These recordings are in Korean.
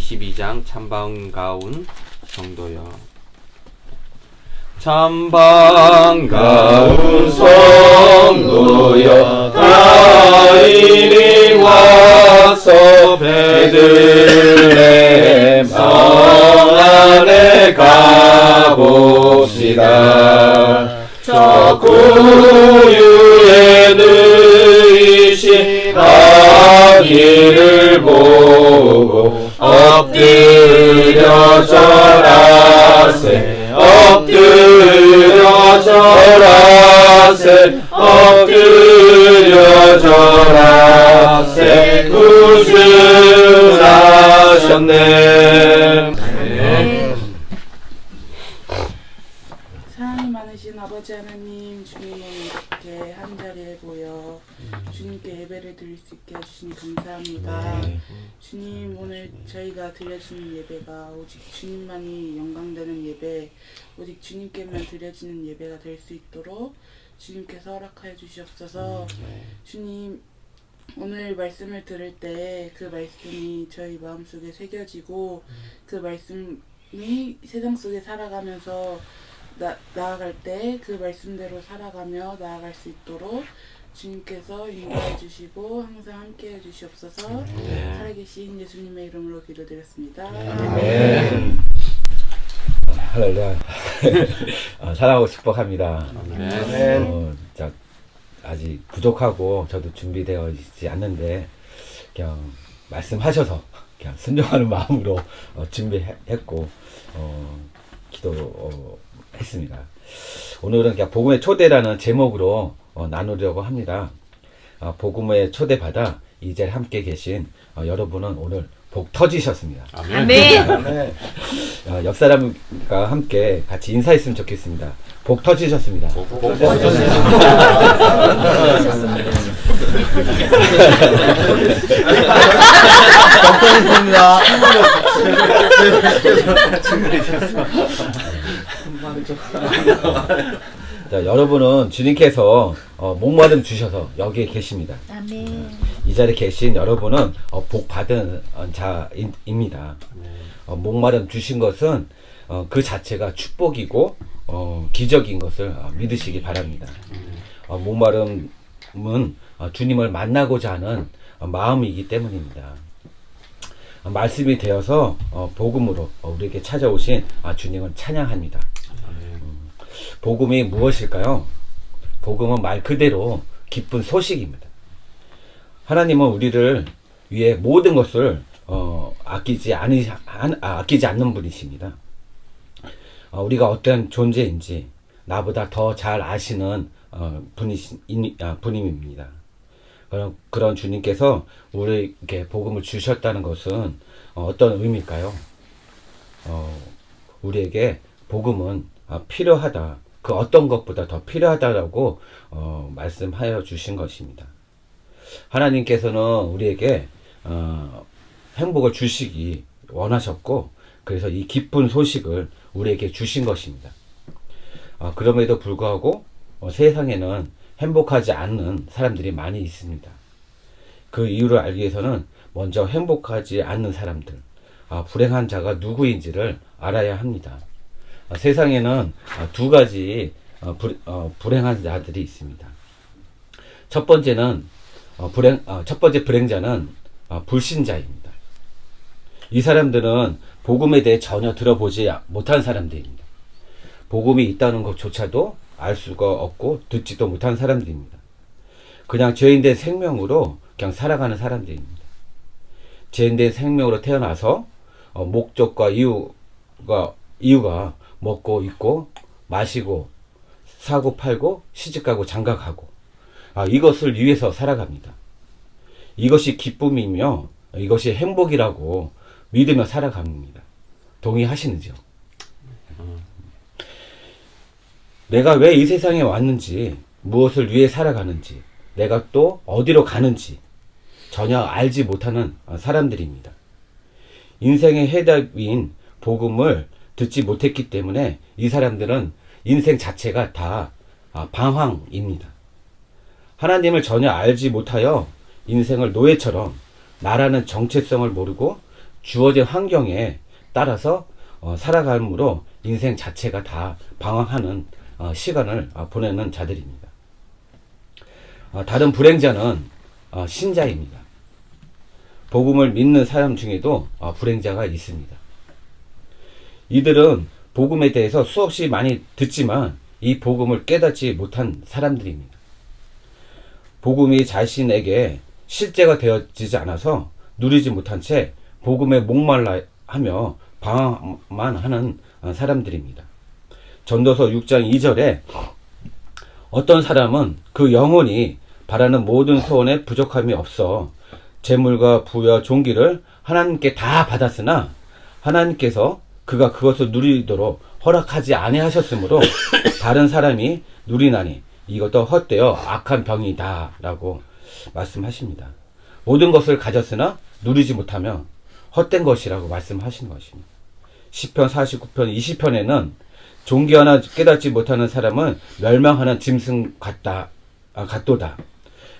22장 참반가운 성도여. 참반가운 성도여, 다 이리 와서 베들레헴 성 안에 가봅시다. 저 구유에 누이신 아기를 보고 엎드려 절하세, 엎드려 절하세, 엎드려 절하세. 구주하셨네. 사랑이 많으신 아버지 하나님, 주님은 이렇게 한자리에 모여 주님께 예배를 드릴 수 있게 해주시니 감사합니다. 주님, 오늘 저희가 드려지는 예배가 오직 주님만이 영광되는 예배, 오직 주님께만 드려지는 예배가 될 수 있도록 주님께서 허락하여 주시옵소서. 주님, 오늘 말씀을 들을 때 그 말씀이 저희 마음속에 새겨지고 그 말씀이 세상 속에 살아가면서 나아갈 때 그 말씀대로 살아가며 나아갈 수 있도록 주님께서 인도해 주시고 항상 함께 해 주시옵소서. 살아계신 예수님의 이름으로 기도드렸습니다. 아멘. 할렐루야. 사랑하고 축복합니다. 자, 아직 부족하고 저도 준비되어 있지 않는데 그냥 말씀하셔서 그냥 순종하는 마음으로 준비했고 기도했습니다. 오늘은 그냥 복음의 초대라는 제목으로 나누려고 합니다. 복음의 초대받아 이 자리에 함께 계신 여러분은 오늘 복 터지셨습니다. 아멘. 옆 사람과 함께 같이 인사했으면 좋겠습니다. 복 터지셨습니다. 복 터지셨습니다. 자, 여러분은 주님께서 목마름 주셔서 여기에 계십니다. 아멘. 이 자리에 계신 여러분은 복 받은 자입니다. 목마름 주신 것은 그 자체가 축복이고 기적인 것을 믿으시기 바랍니다. 목마름은 주님을 만나고자 하는 마음이기 때문입니다. 말씀이 되어서 복음으로 우리에게 찾아오신 주님을 찬양합니다. 복음이 무엇일까요? 복음은 말 그대로 기쁜 소식입니다. 하나님은 우리를 위해 모든 것을 아끼지 않는 분이십니다. 우리가 어떤 존재인지 나보다 더 잘 아시는 분입니다. 그런 주님께서 우리에게 복음을 주셨다는 것은 어떤 의미일까요? 우리에게 복음은 필요하다. 그 어떤 것보다 더 필요하다라고 말씀하여 주신 것입니다. 하나님께서는 우리에게 행복을 주시기 원하셨고 그래서 이 기쁜 소식을 우리에게 주신 것입니다. 그럼에도 불구하고 세상에는 행복하지 않는 사람들이 많이 있습니다. 그 이유를 알기 위해서는 먼저 행복하지 않는 사람들, 불행한 자가 누구인지를 알아야 합니다. 세상에는 두 가지 불행한 자들이 있습니다. 첫 번째 불행자는 불신자입니다. 이 사람들은 복음에 대해 전혀 들어보지 못한 사람들입니다. 복음이 있다는 것조차도 알 수가 없고 듣지도 못한 사람들입니다. 그냥 죄인된 생명으로 그냥 살아가는 사람들입니다. 죄인된 생명으로 태어나서 목적과 이유가 먹고 입고 마시고 사고 팔고 시집가고 장가가고 이것을 위해서 살아갑니다. 이것이 기쁨이며 이것이 행복이라고 믿으며 살아갑니다. 동의하시는지요? 내가 왜 이 세상에 왔는지, 무엇을 위해 살아가는지, 내가 또 어디로 가는지 전혀 알지 못하는 사람들입니다. 인생의 해답인 복음을 듣지 못했기 때문에 이 사람들은 인생 자체가 다 방황입니다. 하나님을 전혀 알지 못하여 인생을 노예처럼 나라는 정체성을 모르고 주어진 환경에 따라서 살아감으로 인생 자체가 다 방황하는 시간을 보내는 자들입니다. 다른 불행자는 신자입니다. 복음을 믿는 사람 중에도 불행자가 있습니다. 이들은 복음에 대해서 수없이 많이 듣지만 이 복음을 깨닫지 못한 사람들입니다. 복음이 자신에게 실제가 되어지지 않아서 누리지 못한 채 복음에 목말라 하며 방황만 하는 사람들입니다. 전도서 6장 2절에 어떤 사람은 그 영혼이 바라는 모든 소원에 부족함이 없어 재물과 부와 존귀를 하나님께 다 받았으나 하나님께서 그가 그것을 누리도록 허락하지 아니하셨으므로 다른 사람이 누리나니 이것도 헛되어 악한 병이다 라고 말씀하십니다. 모든 것을 가졌으나 누리지 못하면 헛된 것이라고 말씀하시는 것입니다. 시편 49편 20편에는 종기 하나 깨닫지 못하는 사람은 멸망하는 짐승 같도다.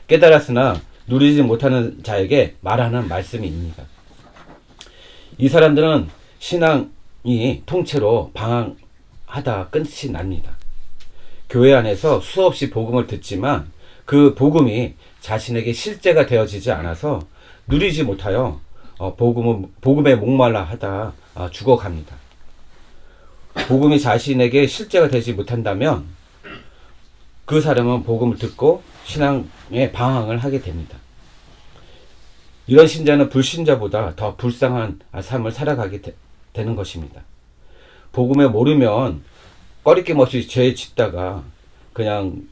깨달았으나 누리지 못하는 자에게 말하는 말씀입니다. 이 사람들은 신앙이 통째로 방황하다 끝이 납니다. 교회 안에서 수없이 복음을 듣지만 그 복음이 자신에게 실제가 되어지지 않아서 누리지 못하여 복음에 목말라 하다 죽어갑니다. 복음이 자신에게 실제가 되지 못한다면 그 사람은 복음을 듣고 신앙에 방황을 하게 됩니다. 이런 신자는 불신자보다 더 불쌍한 삶을 살아가게 되는 것입니다. 복음에 모르면 꺼리낌 없이 죄 짓다가 그냥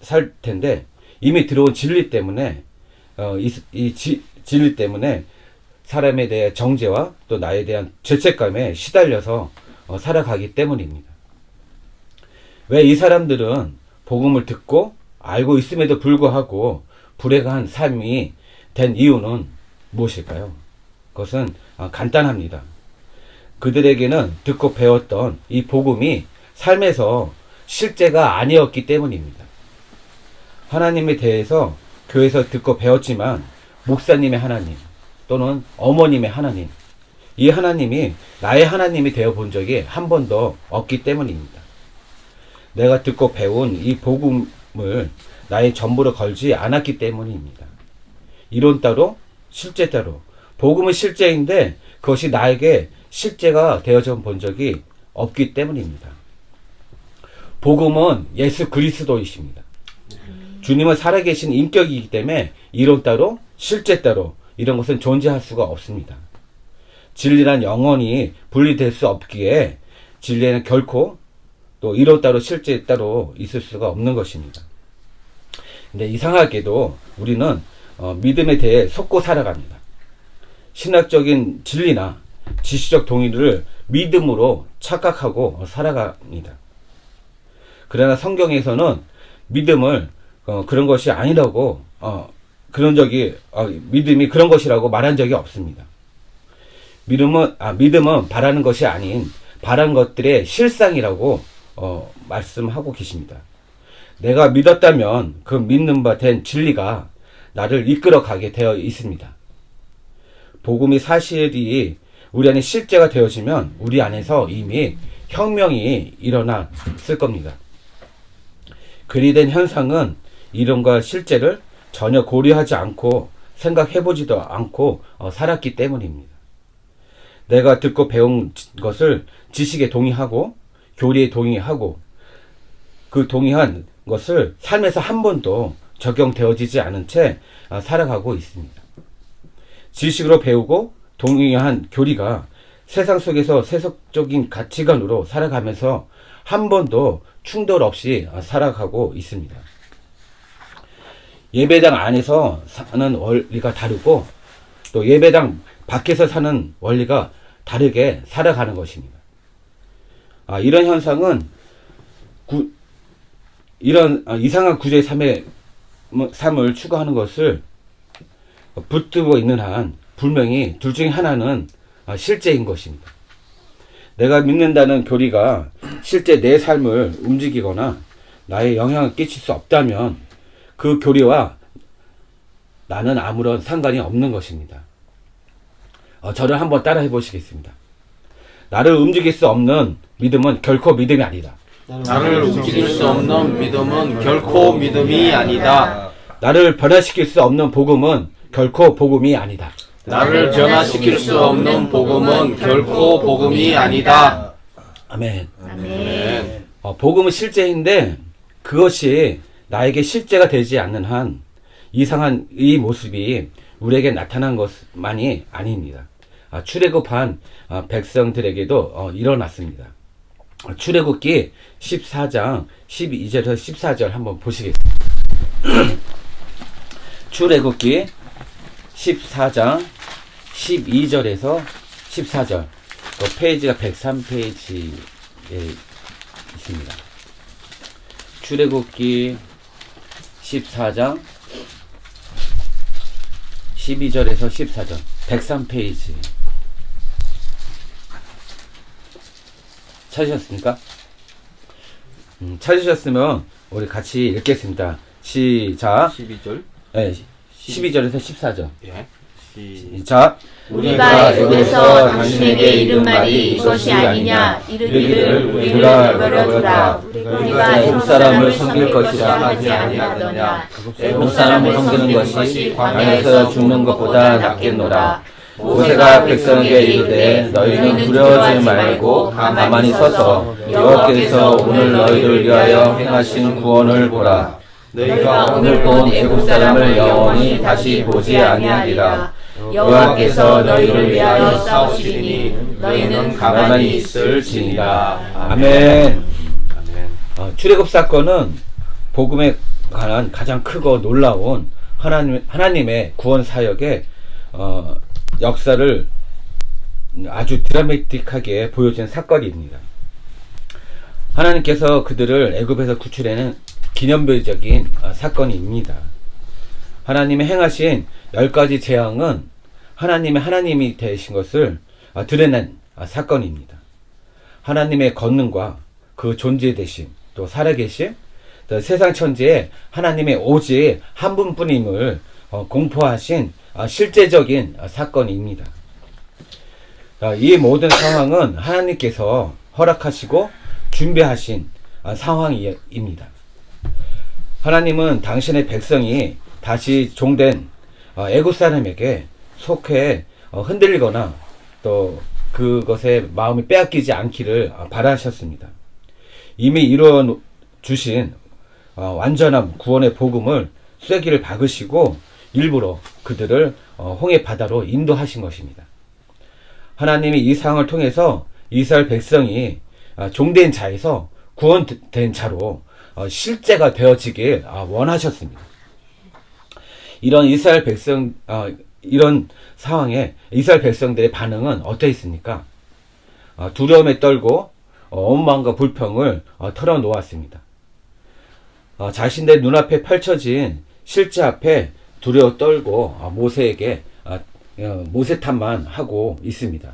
살 텐데 이미 들어온 진리 때문에 진리 때문에 사람에 대해 정죄와 또 나에 대한 죄책감에 시달려서 살아가기 때문입니다. 왜 이 사람들은 복음을 듣고 알고 있음에도 불구하고 불행한 삶이 된 이유는 무엇일까요? 그것은 간단합니다. 그들에게는 듣고 배웠던 이 복음이 삶에서 실제가 아니었기 때문입니다. 하나님에 대해서 교회에서 듣고 배웠지만 목사님의 하나님 또는 어머님의 하나님, 이 하나님이 나의 하나님이 되어 본 적이 한 번도 없기 때문입니다. 내가 듣고 배운 이 복음을 나의 전부로 걸지 않았기 때문입니다. 이론 따로 실제 따로 복음은 실제인데 그것이 나에게 실제가 되어져 본 적이 없기 때문입니다. 복음은 예수 그리스도이십니다. 주님은 살아계신 인격이기 때문에 이론 따로 실제 따로 이런 것은 존재할 수가 없습니다. 진리란 영원히 분리될 수 없기에 진리에는 결코 또 이론 따로 실제 따로 있을 수가 없는 것입니다. 근데 이상하게도 우리는 믿음에 대해 속고 살아갑니다. 신학적인 진리나 지식적 동의를 믿음으로 착각하고 살아갑니다. 그러나 성경에서는 믿음을 그런 것이 아니라고 믿음이 그런 것이라고 말한 적이 없습니다. 믿음은 바라는 것이 아닌 바라는 것들의 실상이라고 말씀하고 계십니다. 내가 믿었다면 그 믿는 바 된 진리가 나를 이끌어 가게 되어 있습니다. 복음이 사실이 우리 안에 실제가 되어지면 우리 안에서 이미 혁명이 일어났을 겁니다. 글이 된 현상은 이론과 실제를 전혀 고려하지 않고 생각해보지도 않고 살았기 때문입니다. 내가 듣고 배운 것을 지식에 동의하고 교리에 동의하고 그 동의한 것을 삶에서 한 번도 적용되어지지 않은 채 살아가고 있습니다. 지식으로 배우고 동의한 교리가 세상 속에서 세속적인 가치관으로 살아가면서 한 번도 충돌 없이 살아가고 있습니다. 예배당 안에서 사는 원리가 다르고 또 예배당 밖에서 사는 원리가 다르게 살아가는 것입니다. 이런 현상은 이런 이상한 구조의 삶을 추구하는 것을 붙들고 있는 한 분명히 둘 중에 하나는 실제인 것입니다. 내가 믿는다는 교리가 실제 내 삶을 움직이거나 나에 영향을 끼칠 수 없다면 그 교리와 나는 아무런 상관이 없는 것입니다. 저를 한번 따라 해보시겠습니다. 나를 움직일 수 없는 믿음은 결코 믿음이 아니다. 나를 움직일 수 없는 믿음은 결코 믿음이 아니다. 나를 변화시킬 수 없는 복음은 결코 복음이 아니다. 나를 변화시킬 수 없는 복음은 결코 복음이 아니다. 아멘. 아멘. 복음은 실제인데 그것이 나에게 실제가 되지 않는 한 이상한 이 모습이 우리에게 나타난 것만이 아닙니다. 출애굽한 백성들에게도 일어났습니다. 출애굽기 14장 12절에서 14절 한번 보시겠습니다. 출애굽기 14장 12절에서 14절 페이지가 103페이지에 있습니다. 출애굽기 14장 12절에서 14절 103페이지 찾으셨습니까? 찾으셨으면 우리 같이 읽겠습니다. 시작. 12절. 네, 12절에서 14절. 예. 시작. 우리가 애굽에서 당신에게 이른 말이 이것이 아니냐 이르기를 우리를 내버려두라. 우리가 애굽 사람을 섬길 것이라 하지 아니하더냐. 애굽 사람을 섬기는 것이 광야에서 죽는 것보다 낫겠노라. 모세가 백성에게 이르되 너희는 두려워하지 말고 가만히 서서 여호와께서 오늘 너희를 위하여 행하신 구원을 보라. 너희가 오늘 본 애굽 사람을 영원히 다시 보지 아니하리라. 여호와께서 너희를 위하여 싸우시리니 너희는 가만히 있을지니라. 아멘. 출애굽 사건은 복음에 관한 가장 크고 놀라운 하나님의 구원 사역의 역사를 아주 드라마틱하게 보여준 사건입니다. 하나님께서 그들을 애굽에서 구출해낸 기념비적인 사건입니다. 하나님의 행하신 10가지 재앙은 하나님이 되신 것을 드러낸 사건입니다. 하나님의 권능과 그 존재되심, 또 살아계심, 또 세상 천지에 하나님의 오직 한 분뿐임을 공포하신 실제적인 사건입니다. 이 모든 상황은 하나님께서 허락하시고 준비하신 상황입니다. 하나님은 당신의 백성이 다시 종된 애굽 사람에게 속해 흔들리거나 또 그것에 마음이 빼앗기지 않기를 바라셨습니다. 이미 이루어 주신 완전한 구원의 복음을 쐐기를 박으시고 일부러 그들을 홍해 바다로 인도하신 것입니다. 하나님이 이 상황을 통해서 이스라엘 백성이 종된 자에서 구원된 자로 실제가 되어지길 원하셨습니다. 이런 이런 상황에 이스라엘 백성들의 반응은 어떠했습니까? 두려움에 떨고 원망과 불평을 털어놓았습니다. 자신들 눈앞에 펼쳐진 실제 앞에 두려워 떨고 모세에게 모세탄만 하고 있습니다.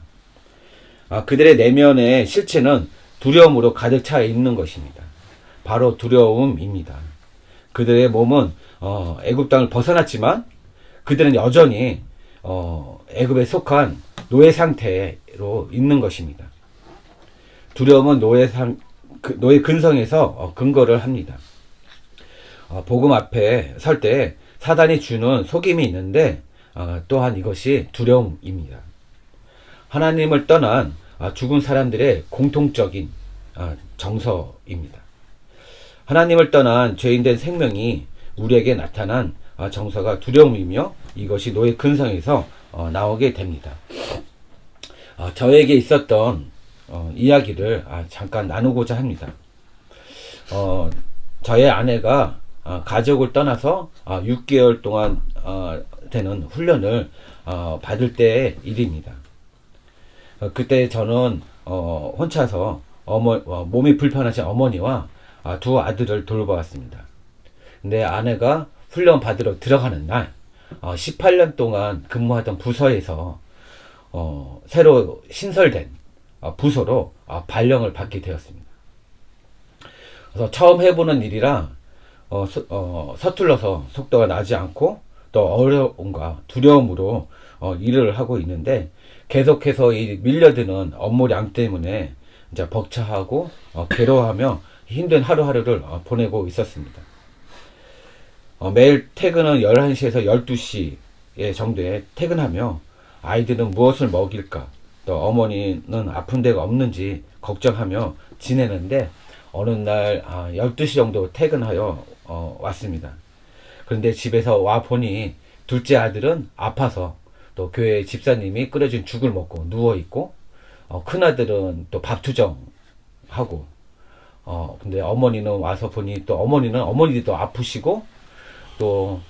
그들의 내면의 실체는 두려움으로 가득 차 있는 것입니다. 바로 두려움입니다. 그들의 몸은 애굽 땅을 벗어났지만 그들은 여전히 애굽에 속한 노예 상태로 있는 것입니다. 두려움은 노예 근성에서 근거를 합니다. 복음 앞에 설 때 사단이 주는 속임이 있는데 또한 이것이 두려움입니다. 하나님을 떠난 죽은 사람들의 공통적인 정서입니다. 하나님을 떠난 죄인된 생명이 우리에게 나타난 정서가 두려움이며 이것이 노예 근성에서 나오게 됩니다. 저에게 있었던 이야기를 잠깐 나누고자 합니다. 저의 아내가 가족을 떠나서 6개월 동안 되는 훈련을 받을 때의 일입니다. 그때 저는 혼자서 몸이 불편하신 어머니와 두 아들을 돌보았습니다. 근데 아내가 훈련 받으러 들어가는 날 18년 동안 근무하던 부서에서 새로 신설된 부서로 발령을 받게 되었습니다. 그래서 처음 해보는 일이라 서툴러서 속도가 나지 않고 또 어려움과 두려움으로 일을 하고 있는데 계속해서 이 밀려드는 업무량 때문에 이제 벅차하고 괴로워하며 힘든 하루하루를 보내고 있었습니다. 매일 퇴근은 11시에서 12시 정도에 퇴근하며 아이들은 무엇을 먹일까, 또 어머니는 아픈 데가 없는지 걱정하며 지내는데 어느 날 12시 정도 퇴근하여 왔습니다. 그런데 집에서 와 보니 둘째 아들은 아파서 또 교회 집사님이 끓여준 죽을 먹고 누워있고, 큰아들은 또 밥투정하고, 근데 어머니는 와서 보니 또 어머니도 아프시고 또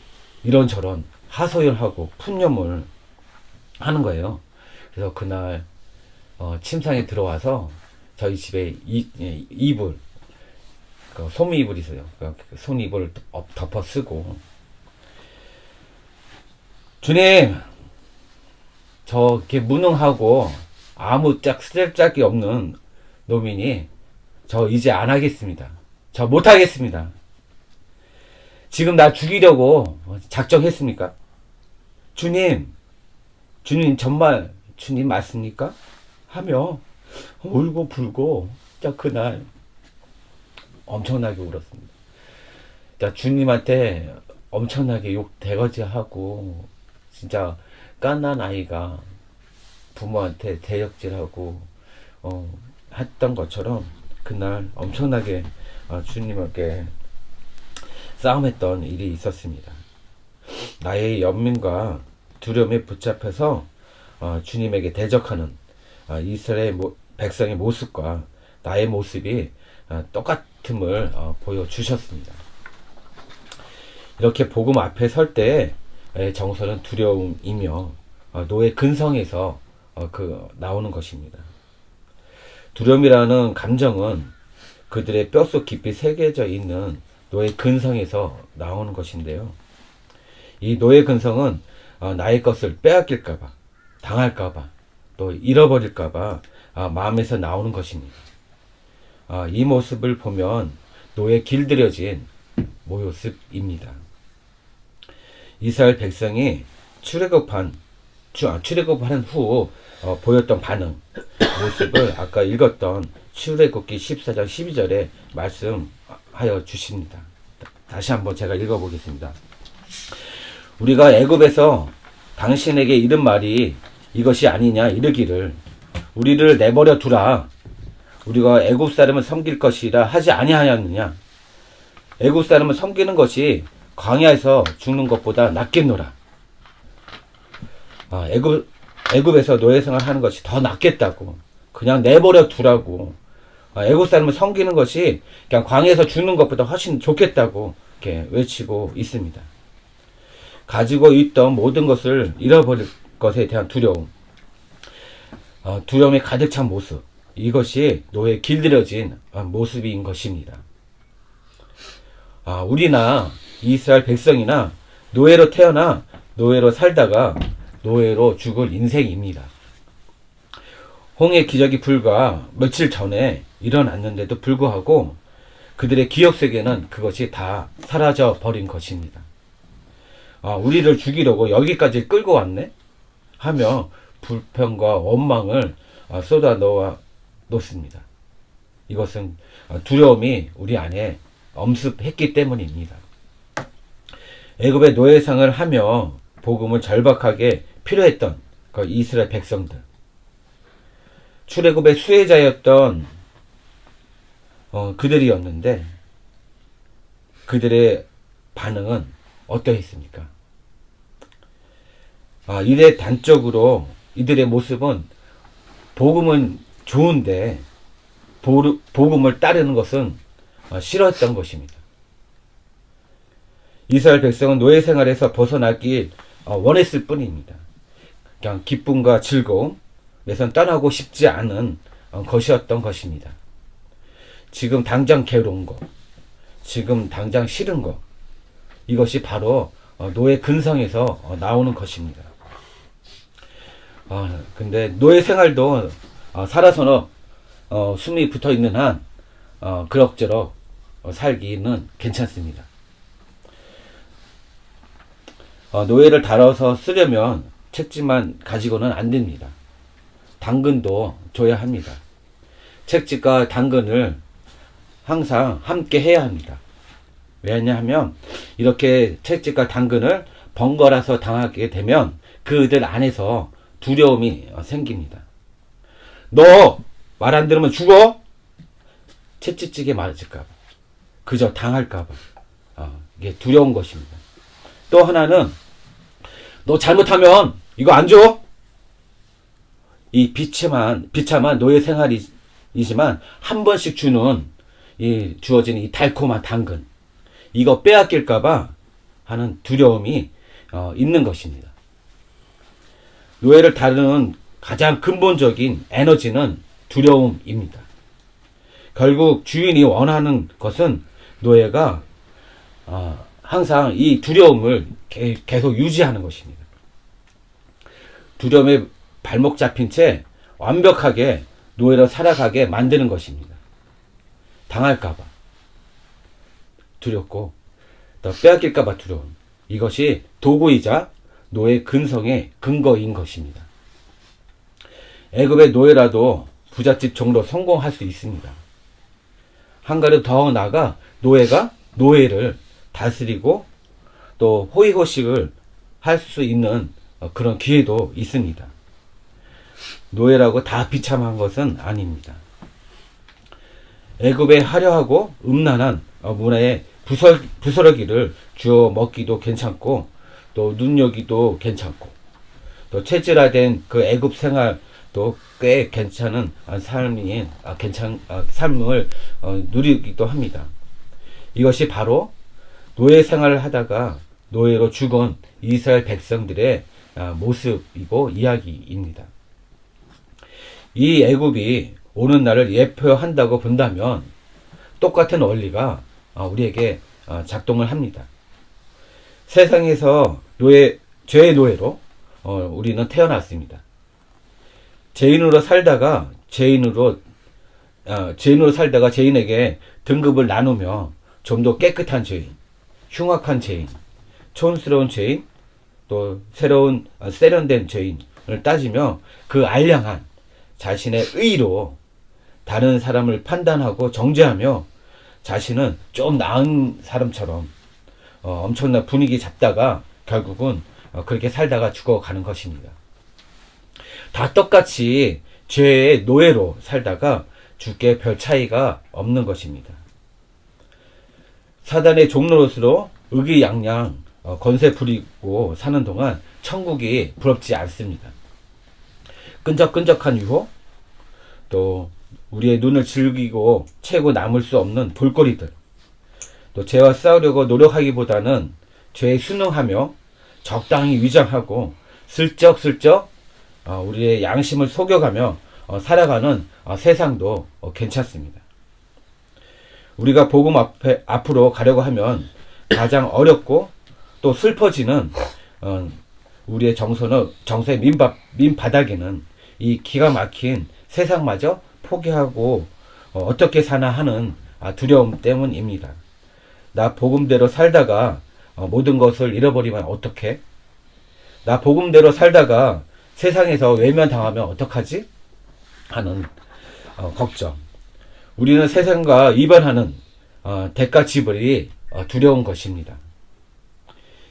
이런저런 하소연하고 푸념을 하는 거예요. 그래서 그날 침상에 들어와서 저희 집에 이불, 소미 이불이 있어요. 그 소미 이불을 덮어 쓰고, 주님, 저 이렇게 무능하고 아무 쓰잘짝이 없는 노민이 저 이제 안 하겠습니다. 저 못 하겠습니다. 지금 나 죽이려고 작정했습니까? 주님 정말 주님 맞습니까? 하며 울고 불고 진짜 그날 엄청나게 울었습니다. 진짜 주님한테 엄청나게 욕 대거지하고, 진짜 깐난 아이가 부모한테 대역질하고 했던 것처럼 그날 엄청나게 주님께 싸움했던 일이 있었습니다. 나의 연민과 두려움에 붙잡혀서 주님에게 대적하는 이스라엘 백성의 모습과 나의 모습이 똑같음을 보여주셨습니다. 이렇게 복음 앞에 설 때의 정서는 두려움이며 노예 근성에서 나오는 것입니다. 두려움이라는 감정은 그들의 뼛속 깊이 새겨져 있는 노예 근성에서 나오는 것인데요. 이 노예 근성은 나의 것을 빼앗길까봐, 당할까봐, 또 잃어버릴까봐 마음에서 나오는 것입니다. 이 모습을 보면 노예 길들여진 모습입니다. 이스라엘 백성이 출애굽한 후 보였던 반응, 모습을 아까 읽었던 출애굽기 14장 12절에 말씀하여 주십니다. 다시 한번 제가 읽어보겠습니다. 우리가 애굽에서 당신에게 이른 말이 이것이 아니냐 이르기를, 우리를 내버려 두라. 우리가 애굽 사람을 섬길 것이라 하지 아니하였느냐. 애굽 사람을 섬기는 것이 광야에서 죽는 것보다 낫겠노라. 애굽에서 노예생활 하는 것이 더 낫겠다고, 그냥 내버려 두라고, 애굽 사람을 섬기는 것이 그냥 광야에서 죽는 것보다 훨씬 좋겠다고 이렇게 외치고 있습니다. 가지고 있던 모든 것을 잃어버릴 것에 대한 두려움, 두려움에 가득 찬 모습, 이것이 노예에 길들여진 모습인 것입니다. 우리나 이스라엘 백성이나 노예로 태어나 노예로 살다가 노예로 죽을 인생입니다. 홍해 기적이 불과 며칠 전에 일어났는데도 불구하고 그들의 기억 속에는 그것이 다 사라져 버린 것입니다. 우리를 죽이려고 여기까지 끌고 왔네? 하며 불평과 원망을 쏟아 놓습니다. 이것은 두려움이 우리 안에 엄습했기 때문입니다. 애굽의 노예상을 하며 복음을 절박하게 필요했던 그 이스라엘 백성들, 출애굽의 수혜자였던 그들이었는데 그들의 반응은 어떠했습니까? 이래 단적으로 이들의 모습은 복음은 좋은데 복음을 따르는 것은 싫어했던 것입니다. 이스라엘 백성은 노예 생활에서 벗어나길 원했을 뿐입니다. 그냥 기쁨과 즐거움에선 떠나고 싶지 않은 것이었던 것입니다. 지금 당장 괴로운 것, 지금 당장 싫은 것, 이것이 바로 노예 근성에서 나오는 것입니다. 근데 노예 생활도 살아서 숨이 붙어 있는 한 그럭저럭 살기는 괜찮습니다. 노예를 다뤄서 쓰려면 책집만 가지고는 안 됩니다. 당근도 줘야 합니다. 책집과 당근을 항상 함께 해야 합니다. 왜냐하면 이렇게 채찍과 당근을 번갈아서 당하게 되면 그들 안에서 두려움이 생깁니다. 너 말 안 들으면 죽어? 채찍찌개 맞을까봐, 그저 당할까봐 이게 두려운 것입니다. 또 하나는 너 잘못하면 이거 안 줘? 이 비참한 노예 생활이지만 한 번씩 주는 주어지는 이 달콤한 당근, 이거 빼앗길까봐 하는 두려움이 있는 것입니다. 노예를 다루는 가장 근본적인 에너지는 두려움입니다. 결국 주인이 원하는 것은 노예가 항상 이 두려움을 계속 유지하는 것입니다. 두려움에 발목 잡힌 채 완벽하게 노예로 살아가게 만드는 것입니다. 당할까봐 두렵고 또 빼앗길까봐 두려움, 이것이 도구이자 노예 근성의 근거인 것입니다. 애굽의 노예라도 부잣집 종로 성공할 수 있습니다. 한 걸음 더 나아가 노예가 노예를 다스리고 또 호의호식을 할 수 있는 그런 기회도 있습니다. 노예라고 다 비참한 것은 아닙니다. 애굽의 화려하고 음란한 문화에 부스러기를 주워 먹기도 괜찮고 또 눈여기도 괜찮고 또 체질화된 그 애굽 생활도 꽤 괜찮은 삶을 누리기도 합니다. 이것이 바로 노예 생활을 하다가 노예로 죽은 이스라엘 백성들의 모습이고 이야기입니다. 이 애굽이 오는 날을 예표한다고 본다면 똑같은 원리가 우리에게 작동을 합니다. 세상에서 죄의 노예로 우리는 태어났습니다. 죄인으로 살다가 죄인에게 등급을 나누며 좀 더 깨끗한 죄인, 흉악한 죄인, 촌스러운 죄인, 또 세련된 죄인을 따지며 그 알량한 자신의 의로 다른 사람을 판단하고 정죄하며 자신은 좀 나은 사람처럼 엄청난 분위기 잡다가 결국은 그렇게 살다가 죽어가는 것입니다. 다 똑같이 죄의 노예로 살다가 죽게 별 차이가 없는 것입니다. 사단의 종노릇으로 의기양양 건세 부리고 사는 동안 천국이 부럽지 않습니다. 끈적끈적한 유혹, 또 우리의 눈을 즐기고 채고 남을 수 없는 볼거리들, 또 죄와 싸우려고 노력하기보다는 죄에 순응하며 적당히 위장하고 슬쩍슬쩍 우리의 양심을 속여가며 살아가는 세상도 괜찮습니다. 우리가 복음 앞으로 가려고 하면 가장 어렵고 또 슬퍼지는 우리의 정서의 민바닥에는 이 기가 막힌 세상마저 포기하고 어떻게 사나 하는 두려움 때문입니다. 나 복음대로 살다가 모든 것을 잃어버리면 어떡해? 나 복음대로 살다가 세상에서 외면당하면 어떡하지? 하는 걱정. 우리는 세상과 이반하는 대가 지불이 두려운 것입니다.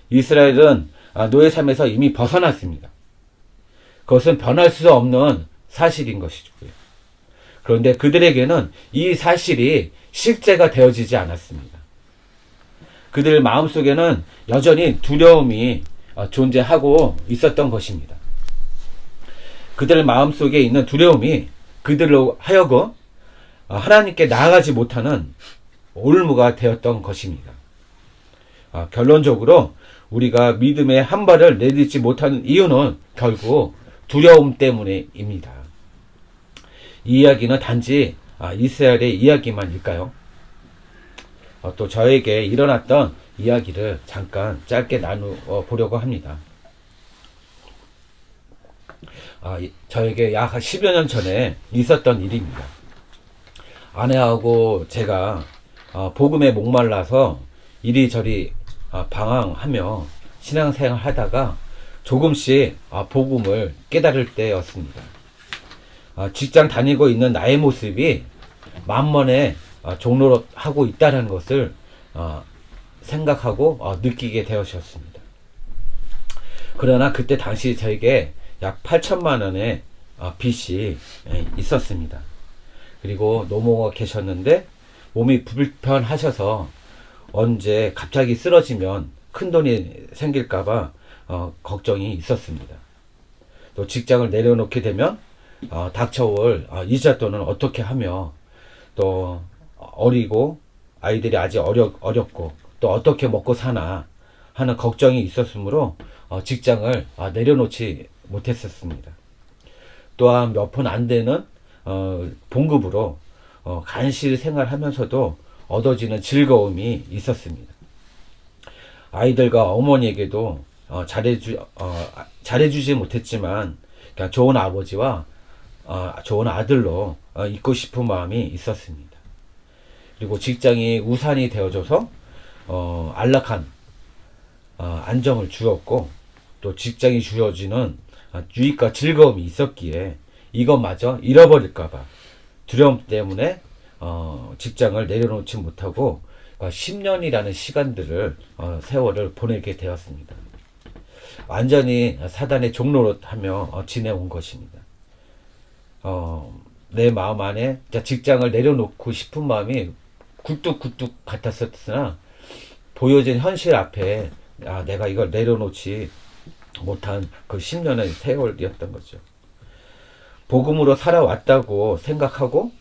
이스라엘은 노예 삶에서 이미 벗어났습니다. 그것은 변할 수 없는 사실인 것이고요. 그런데 그들에게는 이 사실이 실제가 되어지지 않았습니다. 그들 마음속에는 여전히 두려움이 존재하고 있었던 것입니다. 그들 마음속에 있는 두려움이 그들로 하여금 하나님께 나아가지 못하는 올무가 되었던 것입니다. 결론적으로 우리가 믿음의 한 발을 내딛지 못하는 이유는 결국 두려움 때문입니다. 이 이야기는 단지 이스라엘의 이야기만일까요? 또 저에게 일어났던 이야기를 잠깐 짧게 나누어 보려고 합니다. 저에게 약 10여 년 전에 있었던 일입니다. 아내하고 제가 복음에 목말라서 이리저리 방황하며 신앙생활 하다가 조금씩 복음을 깨달을 때였습니다. 직장 다니고 있는 나의 모습이 만번에 종로로 하고 있다는 것을 생각하고 느끼게 되었습니다. 그러나 그때 당시 저에게 약 8천만 원의 빚이 있었습니다. 그리고 노모가 계셨는데 몸이 불편하셔서 언제 갑자기 쓰러지면 큰 돈이 생길까봐 걱정이 있었습니다. 또 직장을 내려놓게 되면 닥쳐올 이자 돈은 어떻게 하며 또 어리고 아이들이 아직 어렵고 또 어떻게 먹고 사나 하는 걱정이 있었으므로 직장을 내려놓지 못했었습니다. 또한 몇 푼 안 되는 봉급으로 간실 생활하면서도 얻어지는 즐거움이 있었습니다. 아이들과 어머니에게도 잘해주지 못했지만 그냥 좋은 아버지와 좋은 아들로 있고 싶은 마음이 있었습니다. 그리고 직장이 우산이 되어줘서 안락한 안정을 주었고 또 직장이 주어지는 유익과 즐거움이 있었기에 이것마저 잃어버릴까봐 두려움 때문에 직장을 내려놓지 못하고 10년이라는 시간들을 세월을 보내게 되었습니다. 완전히 사단의 종노릇하며 지내온 것입니다. 내 마음 안에 직장을 내려놓고 싶은 마음이 굴뚝굴뚝 같았었으나 보여진 현실 앞에 내가 이걸 내려놓지 못한 그 10년의 세월이었던 거죠. 복음으로 살아왔다고 생각하고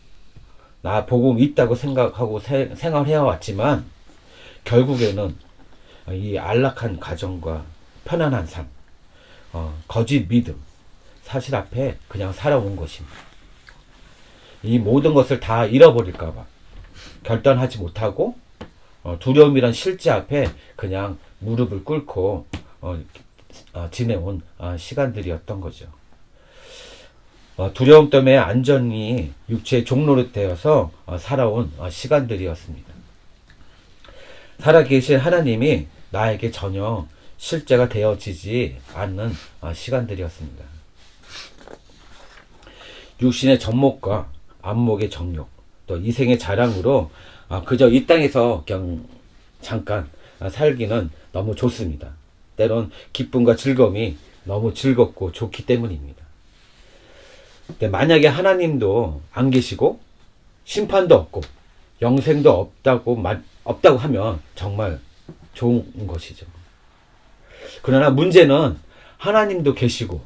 나 복음 있다고 생각하고 생활해 왔지만 결국에는 이 안락한 가정과 편안한 삶, 거짓 믿음, 사실 앞에 그냥 살아온 것입니다. 이 모든 것을 다 잃어버릴까봐 결단하지 못하고 두려움이란 실제 앞에 그냥 무릎을 꿇고 지내온 시간들이었던 거죠. 두려움 때문에 안전히 육체의 종로릇 되어서 살아온 시간들이었습니다. 살아계신 하나님이 나에게 전혀 실제가 되어지지 않는 시간들이었습니다. 육신의 젖목과 안목의 정욕, 또 이생의 자랑으로 그저 이 땅에서 그냥 잠깐 살기는 너무 좋습니다. 때론 기쁨과 즐거움이 너무 즐겁고 좋기 때문입니다. 근데 만약에 하나님도 안 계시고 심판도 없고 영생도 없다고 하면 정말 좋은 것이죠. 그러나 문제는 하나님도 계시고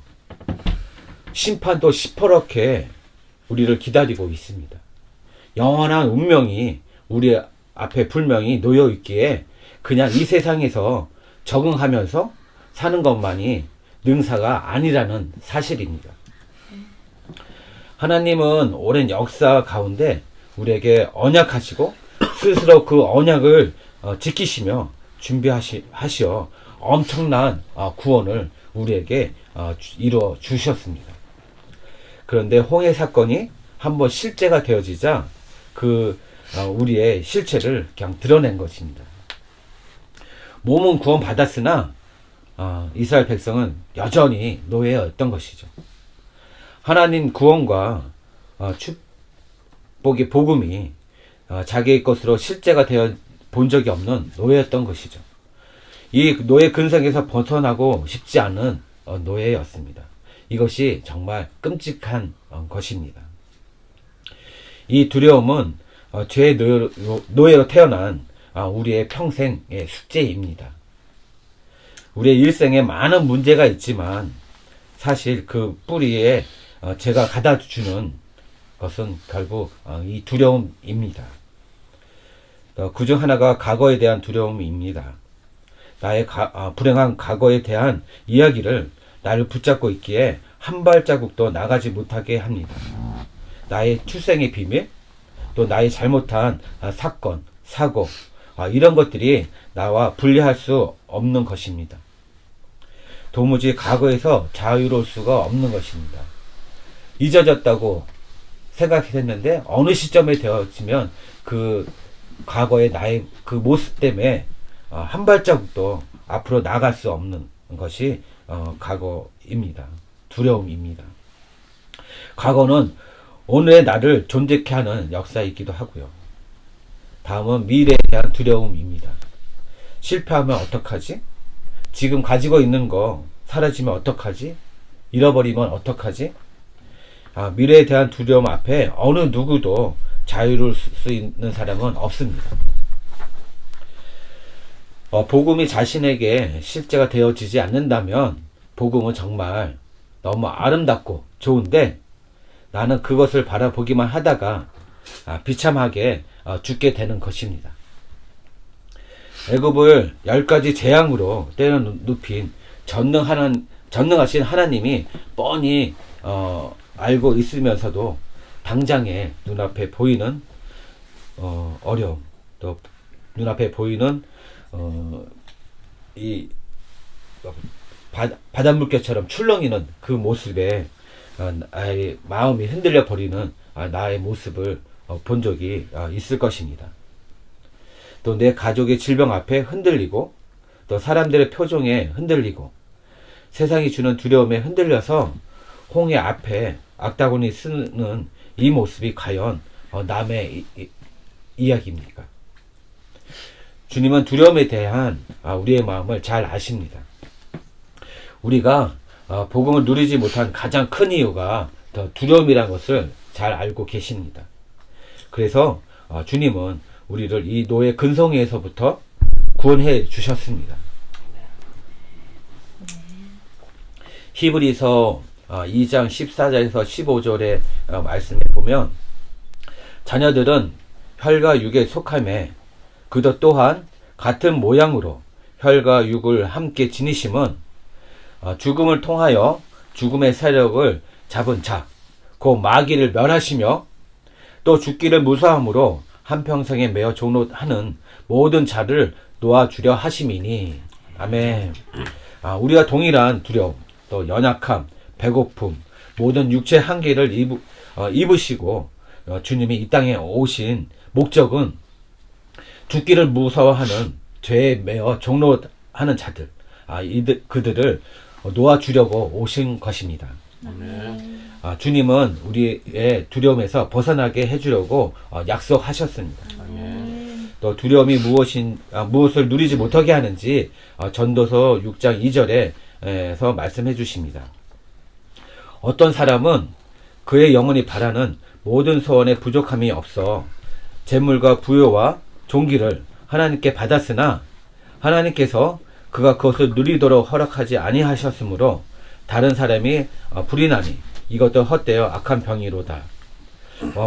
심판도 시퍼렇게 우리를 기다리고 있습니다. 영원한 운명이 우리 앞에 분명히 놓여 있기에 그냥 이 세상에서 적응하면서 사는 것만이 능사가 아니라는 사실입니다. 하나님은 오랜 역사 가운데 우리에게 언약하시고 스스로 그 언약을 지키시며 준비하시어 엄청난 구원을 우리에게 이루어 주셨습니다. 그런데 홍해 사건이 한번 실제가 되어지자 우리의 실체를 그냥 드러낸 것입니다. 몸은 구원 받았으나 이스라엘 백성은 여전히 노예였던 것이죠. 하나님 구원과 축복의 복음이 자기의 것으로 실제가 되어 본 적이 없는 노예였던 것이죠. 이 노예 근성에서 벗어나고 싶지 않은 노예였습니다. 이것이 정말 끔찍한 것입니다. 이 두려움은 죄의 노예로 태어난 우리의 평생의 숙제입니다. 우리의 일생에 많은 문제가 있지만 사실 그 뿌리에 제가 가다 주는 것은 결국 이 두려움입니다. 그중 하나가 과거에 대한 두려움입니다. 나의 불행한 과거에 대한 이야기를 나를 붙잡고 있기에 한 발자국도 나가지 못하게 합니다. 나의 출생의 비밀, 또 나의 잘못한 사건, 사고, 이런 것들이 나와 분리할 수 없는 것입니다. 도무지 과거에서 자유로울 수가 없는 것입니다. 잊어졌다고 생각했는데 어느 시점에 되어지면 그 과거의 나의 그 모습 때문에 한 발자국도 앞으로 나갈 수 없는 것이 과거입니다. 두려움입니다. 과거는 오늘의 나를 존재케 하는 역사이기도 하고요. 다음은 미래에 대한 두려움입니다. 실패하면 어떡하지? 지금 가지고 있는 거 사라지면 어떡하지? 잃어버리면 어떡하지? 미래에 대한 두려움 앞에 어느 누구도 자유로울 수 있는 사람은 없습니다. 복음이 자신에게 실제가 되어지지 않는다면 복음은 정말 너무 아름답고 좋은데 나는 그것을 바라보기만 하다가 비참하게 죽게 되는 것입니다. 애굽을 10가지 재앙으로 때려 눕힌 전능하신 하나님이 뻔히 알고 있으면서도 당장에 눈앞에 보이는 어려움, 또 눈앞에 보이는 이 바닷물결처럼 출렁이는 그 모습에 나의 마음이 흔들려 버리는 나의 모습을 본 적이 있을 것입니다. 또 내 가족의 질병 앞에 흔들리고 또 사람들의 표정에 흔들리고 세상이 주는 두려움에 흔들려서 홍해 앞에 악다구니 쓰는 이 모습이 과연 남의 이야기입니까? 주님은 두려움에 대한 우리의 마음을 잘 아십니다. 우리가 복음을 누리지 못한 가장 큰 이유가 두려움이라는 것을 잘 알고 계십니다. 그래서 주님은 우리를 이 노예 근성에서부터 구원해 주셨습니다. 히브리서 2장 14절에서 15절의 말씀에 보면 자녀들은 혈과 육에 속함에 그도 또한 같은 모양으로 혈과 육을 함께 지니심은 죽음을 통하여 죽음의 세력을 잡은 자, 곧 마귀를 멸하시며 또 죽기를 무사함으로 한평생에 매어 종로하는 모든 자를 놓아주려 하심이니. 아멘. 우리가 동일한 두려움, 또 연약함, 배고픔, 모든 육체 한계를 입으시고 주님이 이 땅에 오신 목적은 죽기를 무서워하는 죄에 매어 종로하는 자들, 그들을 놓아주려고 오신 것입니다. 주님은 우리의 두려움에서 벗어나게 해주려고 약속하셨습니다. 또 두려움이 무엇을 누리지 못하게 하는지 전도서 6장 2절에서 말씀해 주십니다. 어떤 사람은 그의 영혼이 바라는 모든 소원에 부족함이 없어 재물과 부요와 존귀를 하나님께 받았으나 하나님께서 그가 그것을 누리도록 허락하지 아니하셨으므로 다른 사람이 불이 나니 이것도 헛되어 악한 병이로다.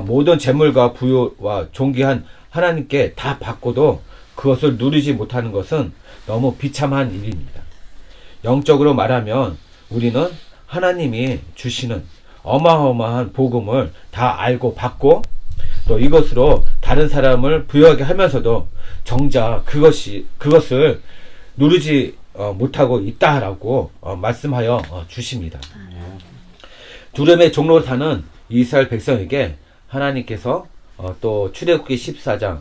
모든 재물과 부요와 존귀한 하나님께 다 받고도 그것을 누리지 못하는 것은 너무 비참한 일입니다. 영적으로 말하면 우리는 하나님이 주시는 어마어마한 복음을 다 알고 받고 또 이것으로 다른 사람을 부유하게 하면서도 정작 그것을 누리지 못하고 있다라고 말씀하여 주십니다. 두려움의 종로를 타는 이스라엘 백성에게 하나님께서 또 출애굽기 14장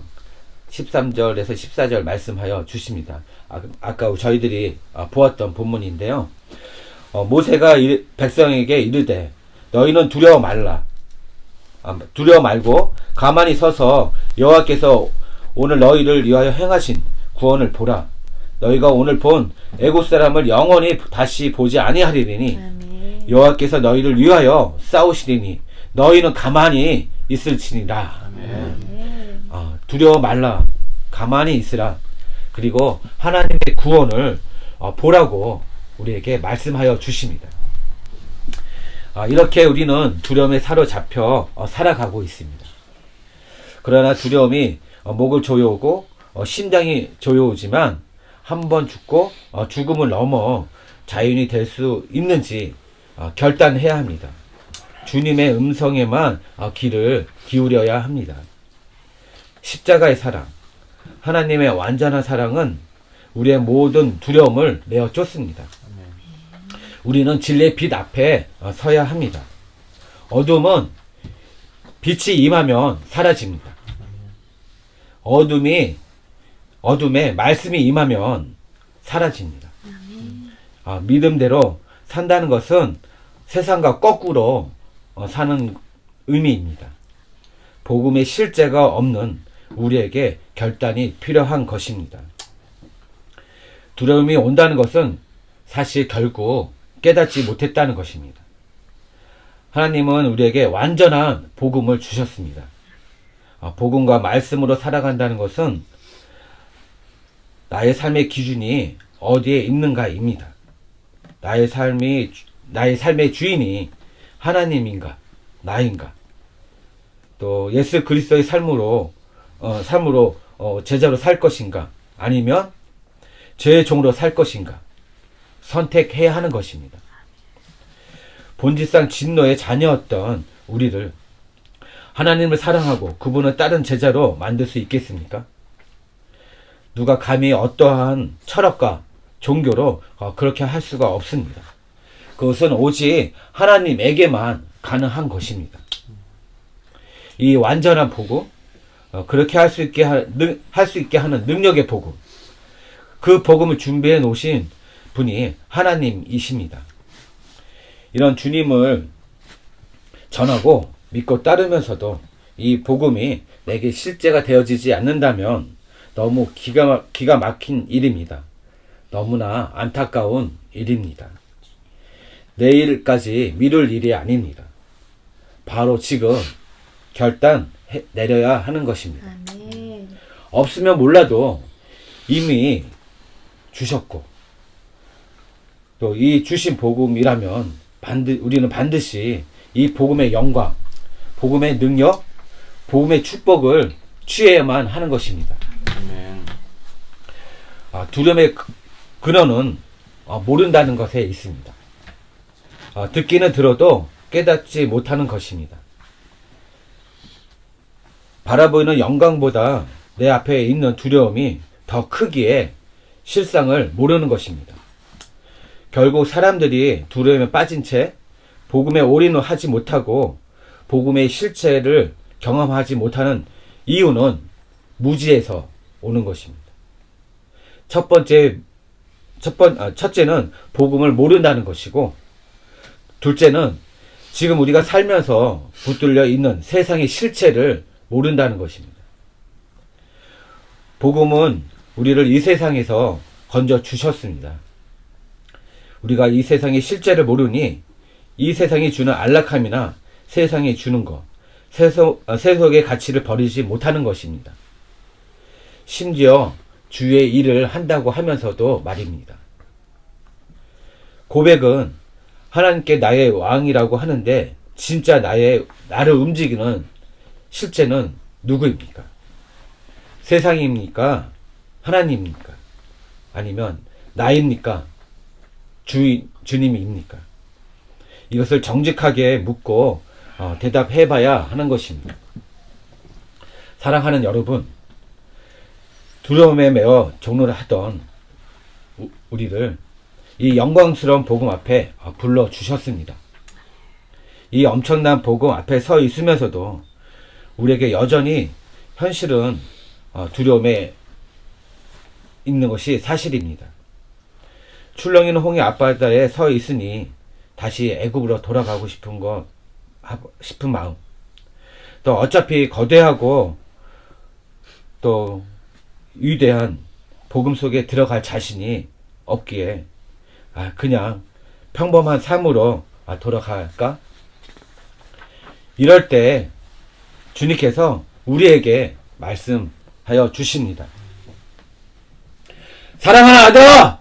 13절에서 14절 말씀하여 주십니다. 아까 저희들이 보았던 본문인데요. 모세가 백성에게 이르되 너희는 두려워 말고 가만히 서서 여호와께서 오늘 너희를 위하여 행하신 구원을 보라. 너희가 오늘 본 애굽 사람을 영원히 다시 보지 아니하리니 여호와께서 너희를 위하여 싸우시리니 너희는 가만히 있을지니라. 두려워 말라. 가만히 있으라. 그리고 하나님의 구원을 보라고 우리에게 말씀하여 주십니다. 이렇게 우리는 두려움에 사로잡혀 살아가고 있습니다. 그러나 두려움이 목을 조여오고 심장이 조여오지만 한번 죽고 죽음을 넘어 자연이 될 수 있는지 결단해야 합니다. 주님의 음성에만 귀를 기울여야 합니다. 십자가의 사랑, 하나님의 완전한 사랑은 우리의 모든 두려움을 내어 쫓습니다. 우리는 진리의 빛 앞에 서야 합니다. 어둠은 빛이 임하면 사라집니다. 어둠에 말씀이 임하면 사라집니다. 믿음대로 산다는 것은 세상과 거꾸로 사는 의미입니다. 복음의 실제가 없는 우리에게 결단이 필요한 것입니다. 두려움이 온다는 것은 사실 결국 깨닫지 못했다는 것입니다. 하나님은 우리에게 완전한 복음을 주셨습니다. 복음과 말씀으로 살아간다는 것은 나의 삶의 기준이 어디에 있는가입니다. 나의 삶의 주인이 하나님인가, 나인가, 또 예수 그리스도의 삶으로 제자로 살 것인가, 아니면 죄의 종으로 살 것인가, 선택해야 하는 것입니다. 본질상 진노의 자녀였던 우리를 하나님을 사랑하고 그분을 따른 제자로 만들 수 있겠습니까? 누가 감히 어떠한 철학과 종교로 그렇게 할 수가 없습니다. 그것은 오직 하나님에게만 가능한 것입니다. 이 완전한 복음, 그렇게 할 수 있게 하는 능력의 복음, 그 복음을 준비해 놓으신 분이 하나님이십니다. 이런 주님을 전하고 믿고 따르면서도 이 복음이 내게 실제가 되어지지 않는다면 너무 기가 막힌 일입니다. 너무나 안타까운 일입니다. 내일까지 미룰 일이 아닙니다. 바로 지금 결단 내려야 하는 것입니다. 아멘. 없으면 몰라도 이미 주셨고, 또 이 주신 복음이라면 우리는 반드시 이 복음의 영광, 복음의 능력, 복음의 축복을 취해야만 하는 것입니다. 아멘. 두려움의 근원은 모른다는 것에 있습니다. 듣기는 들어도 깨닫지 못하는 것입니다. 바라보이는 영광보다 내 앞에 있는 두려움이 더 크기에 실상을 모르는 것입니다. 결국 사람들이 두려움에 빠진 채 복음에 올인을 하지 못하고 복음의 실체를 경험하지 못하는 이유는 무지에서 오는 것입니다. 첫째는 복음을 모른다는 것이고, 둘째는 지금 우리가 살면서 붙들려 있는 세상의 실체를 모른다는 것입니다. 복음은 우리를 이 세상에서 건져 주셨습니다. 우리가 이 세상의 실제를 모르니 이 세상이 주는 안락함이나 세상이 주는 것, 세속의 가치를 버리지 못하는 것입니다. 심지어 주의 일을 한다고 하면서도 말입니다. 고백은 하나님께 나의 왕이라고 하는데 진짜 나를 움직이는 실제는 누구입니까? 세상입니까? 하나님입니까? 아니면 나입니까? 주님입니까? 이것을 정직하게 묻고 대답해봐야 하는 것입니다. 사랑하는 여러분, 두려움에 매어 종로를 하던 우리를 이 영광스러운 복음 앞에 불러주셨습니다. 이 엄청난 복음 앞에 서 있으면서도 우리에게 여전히 현실은 두려움에 있는 것이 사실입니다. 출렁이는 홍해 앞바다에 서 있으니 다시 애굽으로 돌아가고 싶은 마음, 또 어차피 거대하고 또 위대한 복음 속에 들어갈 자신이 없기에 그냥 평범한 삶으로 돌아갈까? 이럴 때 주님께서 우리에게 말씀하여 주십니다. 사랑하는 아들아,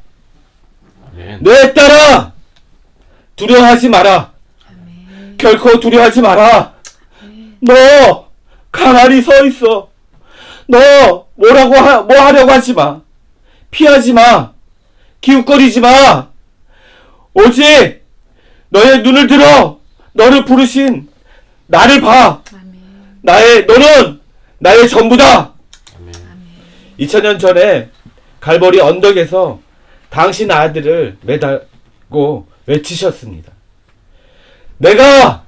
아멘. 내 딸아, 두려워하지 마라. 아멘. 결코 두려워하지 마라. 너 가만히 서 있어. 너 뭐 하려고 하지 마. 피하지 마. 기웃거리지 마. 오직 너의 눈을 들어 너를 부르신 나를 봐. 아멘. 너는 나의 전부다. 아멘. 2000년 전에 갈보리 언덕에서 당신 아들을 매달고 외치셨습니다. 내가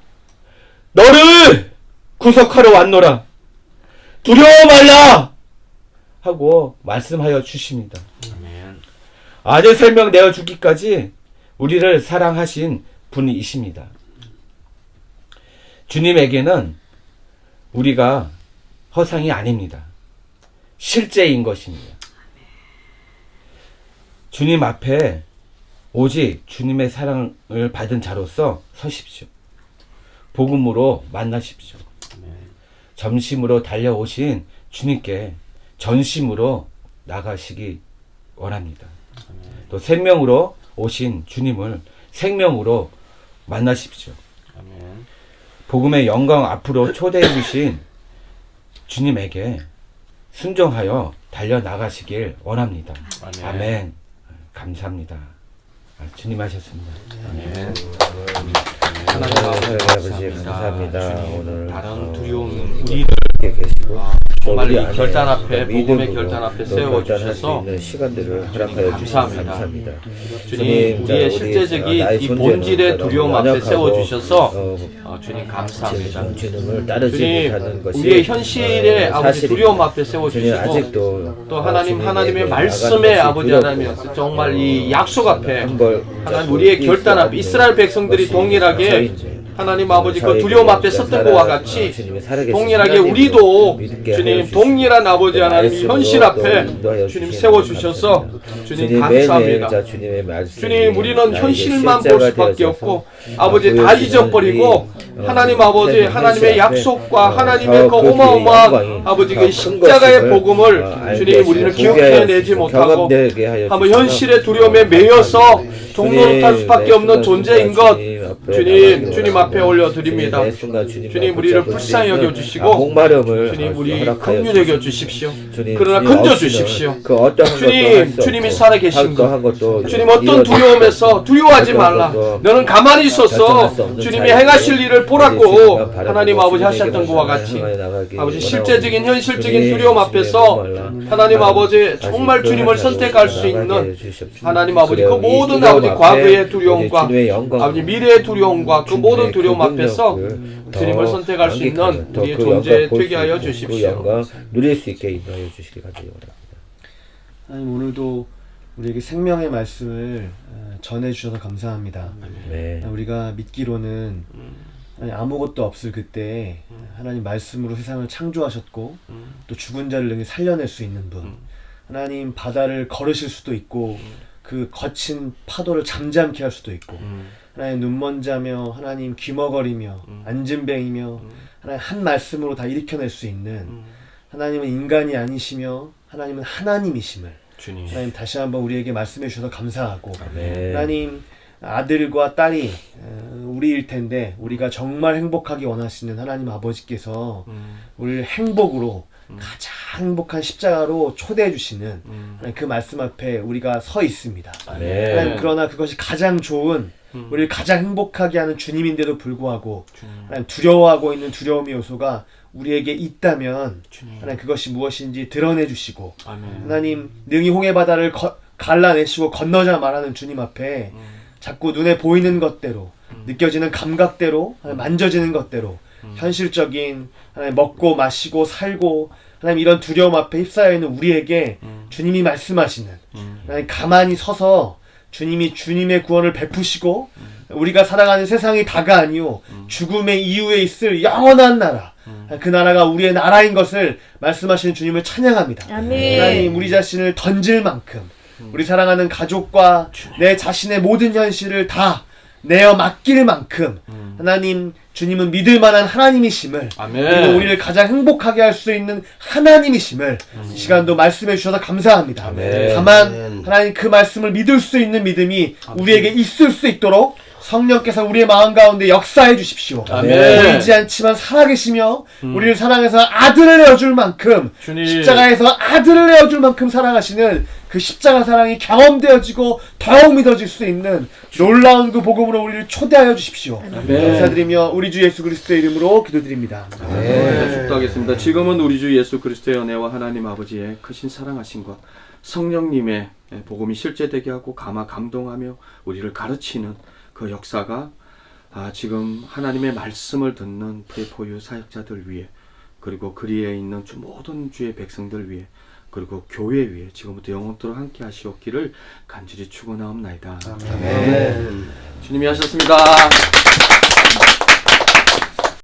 너를 구속하러 왔노라. 두려워 말라 하고 말씀하여 주십니다. 아멘. 아들 생명 내어 주기까지 우리를 사랑하신 분이십니다. 주님에게는 우리가 허상이 아닙니다. 실제인 것입니다. 주님 앞에 오직 주님의 사랑을 받은 자로서 서십시오. 복음으로 만나십시오. 점심으로 달려오신 주님께 전심으로 나가시기 원합니다. 또 생명으로 오신 주님을 생명으로 만나십시오. 복음의 영광 앞으로 초대해 주신 주님에게 순종하여 달려나가시길 원합니다. 아멘. 감사합니다. 주님 하셨습니다. 아멘. 하나님 아버지 감사합니다. 주님, 오늘 다른 두려움 우리를 계시고 정말 이 우리 안에 결단 앞에 복음의 믿음으로 결단 앞에 또 세워 결단할 수 주셔서 있는 시간들을 허락하여 주셔서 감사합니다. 감사합니다. 주님 우리의 실제적인 이 본질의 두려움 앞에 세워 주셔서 주님 감사합니다. 주님을 따르지 주님 못하는 것이 우리의 현실의 아버지 사실입니다. 두려움 앞에 세워 주님 주시고 아직도 또 하나님의 주님에게 말씀에 나가는 아버지 것이 하나님 두렵고, 정말 이 약속 앞에 한벌 하나님 우리의 결단 앞에 이스라엘 백성들이 동일하게 하나님 아버지 그 두려움 앞에 섰던 것과 같이 동일하게 우리도 주님 동일한 아버지 하나님 현실 앞에 주님 세워주셔서 주님 감사합니다. 주님 우리는 현실만 볼 수밖에 없고 아버지 다 잊어버리고 하나님 아버지 하나님의 약속과 하나님의 그 어마어마한 아버지 그 십자가의 복음을 주님 우리는 기억해내지 못하고 한번 현실의 두려움에 매여서 종노릇할 수밖에 없는 존재인 것 주님 앞에 올려드립니다. 주님 우리를 불쌍히 여겨주시고 주님 우리 긍휼히 여겨주십시오. 그러나 건져주십시오. 주님이 살아계신 것 주님 어떤 두려움에서 두려워하지 말라. 너는 가만히 있어서 주님이 행하실 일을 보라고 하나님 아버지 하셨던 것과 같이 아버지 실제적인 현실적인 두려움 앞에서 하나님 아버지 정말 주님을 선택할 수 있는 하나님 아버지 그 모든 아버지 과거의 두려움과 아버지 미래의 두려움과 그 모든 두려움 앞에서 주님을 선택할 수 있는 우리의 존재 되게 하여 주십시오. 누릴 수 있게 인도하여 주시기 바랍니다. 하나님 오늘도 우리에게 생명의 말씀을 전해주셔서 감사합니다. 네. 우리가 믿기로는 아무것도 없을 그때 하나님 말씀으로 세상을 창조하셨고 또 죽은 자를 능히 살려낼 수 있는 분, 하나님 바다를 걸으실 수도 있고 그 거친 파도를 잠잠케 할 수도 있고 하나님 눈먼자며 하나님 귀머거리며 앉은뱅이며 하나님 한 말씀으로 다 일으켜낼 수 있는 하나님은 인간이 아니시며 하나님은 하나님이심을 주님. 하나님 다시 한번 우리에게 말씀해 주셔서 감사하고 네. 하나님 아들과 딸이 우리일 텐데 우리가 정말 행복하게 원하시는 하나님 아버지께서 우리를 행복으로 가장 행복한 십자가로 초대해 주시는 그 말씀 앞에 우리가 서 있습니다. 네. 하나님, 그러나 그것이 가장 좋은 우리를 가장 행복하게 하는 주님인데도 불구하고 하나님 두려워하고 있는 두려움의 요소가 우리에게 있다면 하나님 그것이 무엇인지 드러내 주시고 하나님 능히 홍해 바다를 갈라내시고 건너자 말하는 주님 앞에 자꾸 눈에 보이는 것대로 느껴지는 감각대로 만져지는 것대로 현실적인 하나님 먹고 마시고 살고 하나님 이런 두려움 앞에 휩싸여 있는 우리에게 주님이 말씀하시는 하나님 가만히 서서 주님이 주님의 구원을 베푸시고 우리가 살아가는 세상이 다가 아니요 죽음의 이후에 있을 영원한 나라 그 나라가 우리의 나라인 것을 말씀하시는 주님을 찬양합니다. 아멘. 하나님 우리 자신을 던질 만큼 우리 사랑하는 가족과 내 자신의 모든 현실을 다 내어 맡길 만큼 하나님 주님은 믿을 만한 하나님이심을 그리고 우리를 가장 행복하게 할 수 있는 하나님이심을 이 시간도 말씀해 주셔서 감사합니다. 아멘. 다만 하나님 그 말씀을 믿을 수 있는 믿음이 우리에게 있을 수 있도록 성령께서 우리의 마음 가운데 역사해 주십시오. 아멘. 보이지 않지만 살아계시며 우리를 사랑해서 아들을 내어줄 만큼 주님. 십자가에서 아들을 내어줄 만큼 사랑하시는 그 십자가 사랑이 경험되어지고 더욱 믿어질 수 있는 놀라운 그 복음으로 우리를 초대하여 주십시오. 감사드리며 우리 주 예수 그리스도의 이름으로 기도드립니다. 축도하겠습니다. 지금은 우리 주 예수 그리스도의 은혜와 하나님 아버지의 크신 사랑하심과 성령님의 복음이 실제되게 하고 감동하며 우리를 가르치는 그 역사가 지금 하나님의 말씀을 듣는 프리포유 사역자들 위해 그리고 그리에 있는 모든 주의 백성들 위해 그리고 교회 위에 지금부터 영원토록 함께 하시옵기를 간절히 축원하옵나이다. 아멘. 주님이 하셨습니다.